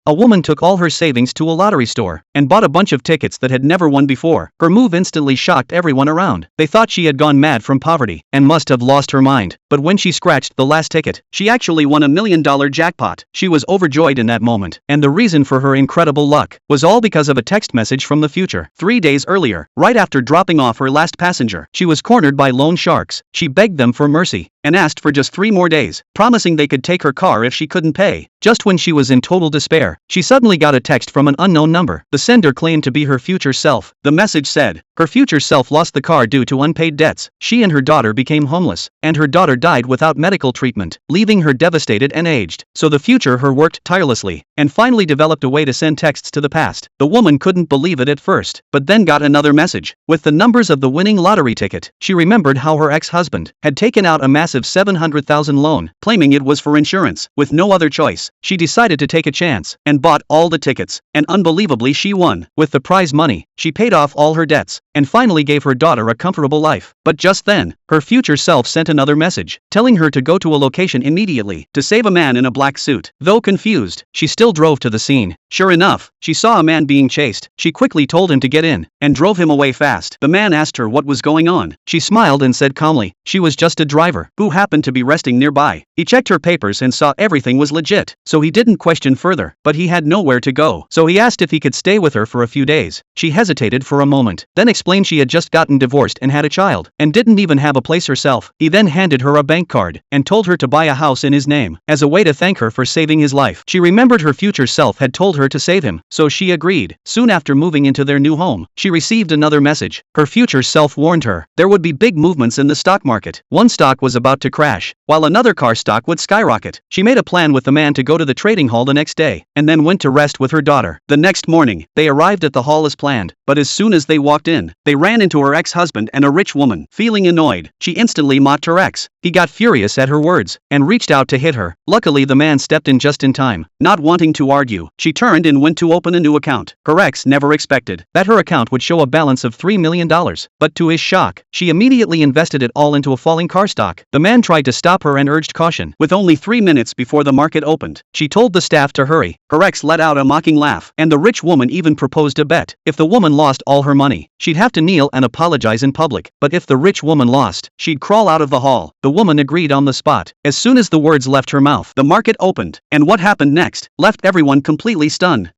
A woman took all her savings to a lottery store and bought a bunch of tickets that had never won before. Her move instantly shocked everyone around. They thought she had gone mad from poverty and must have lost her mind. But when she scratched the last ticket, she actually won $1 million jackpot. She was overjoyed in that moment, and the reason for her incredible luck was all because of a text message from the future. 3 days earlier, right after dropping off her last passenger, she was cornered by loan sharks. She begged them for mercy and asked for just 3 more days, promising they could take her car if she couldn't pay. Just when she was in total despair, she suddenly got a text from an unknown number. The sender claimed to be her future self. The message said, her future self lost the car due to unpaid debts. She and her daughter became homeless, and her daughter died without medical treatment, leaving her devastated and aged. So the future her worked tirelessly and finally developed a way to send texts to the past. The woman couldn't believe it at first, but then got another message with the numbers of the winning lottery ticket. She remembered how her ex-husband had taken out a massive $700,000 loan, claiming it was for insurance. With no other choice, she decided to take a chance and bought all the tickets, and unbelievably she won. With the prize money, she paid off all her debts and finally gave her daughter a comfortable life. But just then, her future self sent another message, telling her to go to a location immediately to save a man in a black suit. Though confused, she still drove to the scene. Sure enough, she saw a man being chased. She quickly told him to get in and drove him away fast. The man asked her what was going on. She smiled and said calmly, she was just a driver who happened to be resting nearby. He checked her papers and saw everything was legit, so he didn't question further. But he had nowhere to go, so he asked if he could stay with her for a few days. She hesitated for a moment, then explained she had just gotten divorced and had a child, and didn't even have a place herself. He then handed her a bank card and told her to buy a house in his name as a way to thank her for saving his life. She remembered her future self had told her to save him, so she agreed. Soon after moving into their new home, she received another message. Her future self warned her there would be big movements in the stock market. One stock was about to crash, while another car stock would skyrocket. She made a plan with the man to go to the trading hall the next day, and then went to rest with her daughter. The next morning, they arrived at the hall as planned, but as soon as they walked in, they ran into her ex-husband and a rich woman. Feeling annoyed, she instantly mocked her ex. He got furious at her words and reached out to hit her. Luckily, the man stepped in just in time. Not wanting to argue, she turned and went to open a new account. Her ex never expected that her account would show a balance of $3 million, but to his shock, she immediately invested it all into a falling car stock. The man tried to stop her and urged caution. With only 3 minutes before the market opened, she told the staff to hurry. Her ex let out a mocking laugh, and the rich woman even proposed a bet. If the woman lost all her money, she'd have to kneel and apologize in public, but if the rich woman lost, she'd crawl out of the hall. The woman agreed on the spot. As soon as the words left her mouth, the market opened, and what happened next left everyone completely stunned.